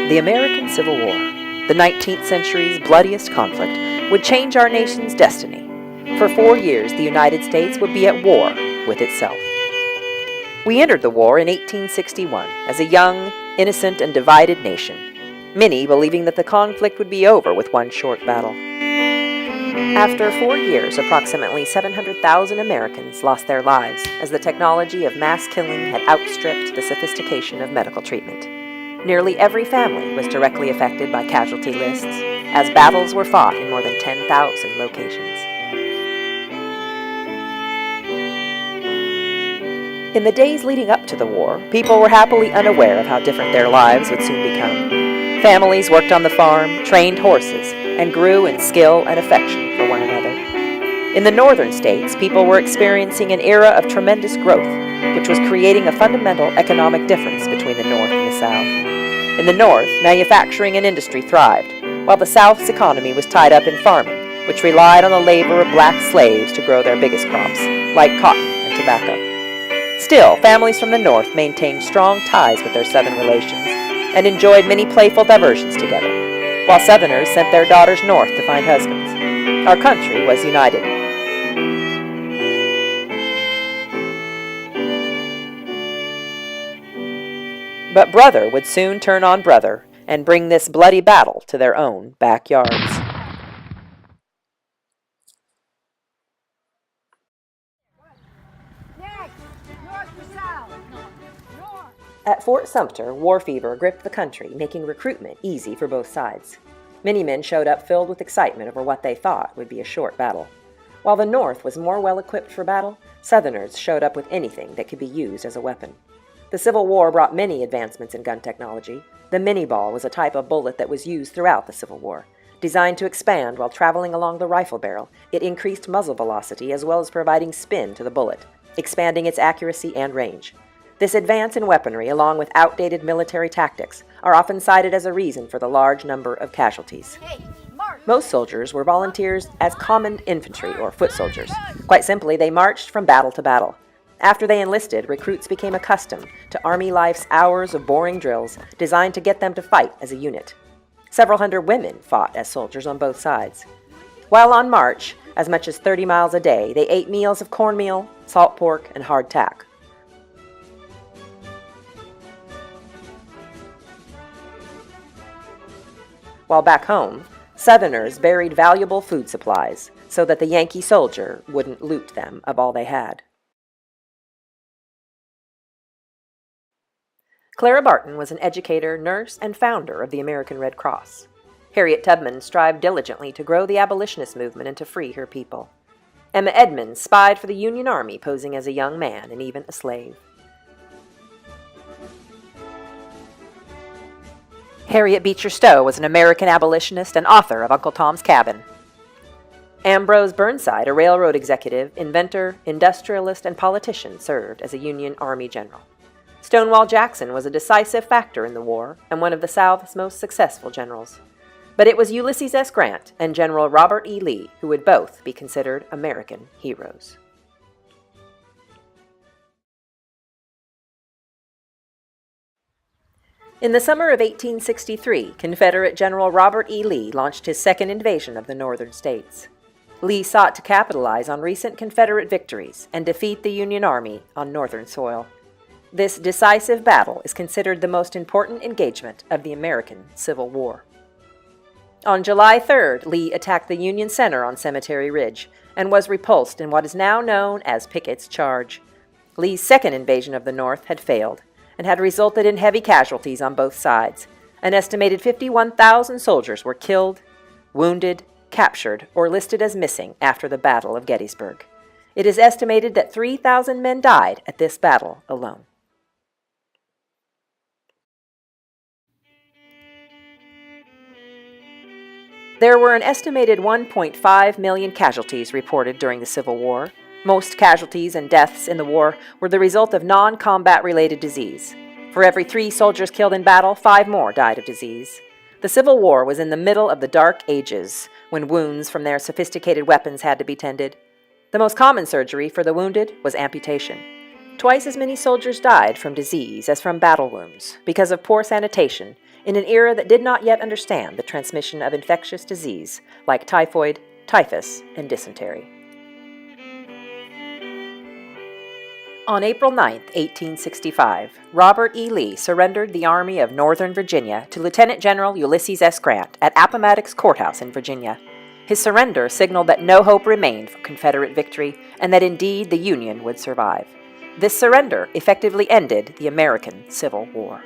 The American Civil War, the 19th century's bloodiest conflict, would change our nation's destiny. For 4 years, the United States would be at war with itself. We entered the war in 1861 as a young, innocent, and divided nation, many believing that the conflict would be over with one short battle. After 4 years, approximately 700,000 Americans lost their lives as the technology of mass killing had outstripped the sophistication of medical treatment. Nearly every family was directly affected by casualty lists, as battles were fought in more than 10,000 locations. In the days leading up to the war, people were happily unaware of how different their lives would soon become. Families worked on the farm, trained horses, and grew in skill and affection for one another. In the northern states, people were experiencing an era of tremendous growth, which was creating a fundamental economic difference between the North and the South. In the North, manufacturing and industry thrived, while the South's economy was tied up in farming, which relied on the labor of black slaves to grow their biggest crops, like cotton and tobacco. Still, families from the North maintained strong ties with their Southern relations and enjoyed many playful diversions together, while Southerners sent their daughters north to find husbands. Our country was united. But brother would soon turn on brother and bring this bloody battle to their own backyards. At Fort Sumter, war fever gripped the country, making recruitment easy for both sides. Many men showed up filled with excitement over what they thought would be a short battle. While the North was more well-equipped for battle, Southerners showed up with anything that could be used as a weapon. The Civil War brought many advancements in gun technology. The minie-ball was a type of bullet that was used throughout the Civil War. Designed to expand while traveling along the rifle barrel, it increased muzzle velocity as well as providing spin to the bullet, expanding its accuracy and range. This advance in weaponry, along with outdated military tactics, are often cited as a reason for the large number of casualties. Most soldiers were volunteers as common infantry or foot soldiers. Quite simply, they marched from battle to battle. After they enlisted, recruits became accustomed to Army life's hours of boring drills designed to get them to fight as a unit. Several hundred women fought as soldiers on both sides. While on march, as much as 30 miles a day, they ate meals of cornmeal, salt pork, and hardtack. While back home, Southerners buried valuable food supplies so that the Yankee soldier wouldn't loot them of all they had. Clara Barton was an educator, nurse, and founder of the American Red Cross. Harriet Tubman strived diligently to grow the abolitionist movement and to free her people. Emma Edmonds spied for the Union Army, posing as a young man and even a slave. Harriet Beecher Stowe was an American abolitionist and author of Uncle Tom's Cabin. Ambrose Burnside, a railroad executive, inventor, industrialist, and politician, served as a Union Army general. Stonewall Jackson was a decisive factor in the war and one of the South's most successful generals. But it was Ulysses S. Grant and General Robert E. Lee who would both be considered American heroes. In the summer of 1863, Confederate General Robert E. Lee launched his second invasion of the northern states. Lee sought to capitalize on recent Confederate victories and defeat the Union Army on northern soil. This decisive battle is considered the most important engagement of the American Civil War. On July 3rd, Lee attacked the Union Center on Cemetery Ridge and was repulsed in what is now known as Pickett's Charge. Lee's second invasion of the North had failed and had resulted in heavy casualties on both sides. An estimated 51,000 soldiers were killed, wounded, captured, or listed as missing after the Battle of Gettysburg. It is estimated that 3,000 men died at this battle alone. There were an estimated 1.5 million casualties reported during the Civil War. Most casualties and deaths in the war were the result of non-combat related disease. For every 3 soldiers killed in battle, 5 more died of disease. The Civil War was in the middle of the Dark Ages, when wounds from their sophisticated weapons had to be tended. The most common surgery for the wounded was amputation. Twice as many soldiers died from disease as from battle wounds because of poor sanitation in an era that did not yet understand the transmission of infectious disease like typhoid, typhus, and dysentery. On April 9, 1865, Robert E. Lee surrendered the Army of Northern Virginia to Lieutenant General Ulysses S. Grant at Appomattox Courthouse in Virginia. His surrender signaled that no hope remained for Confederate victory and that indeed the Union would survive. This surrender effectively ended the American Civil War.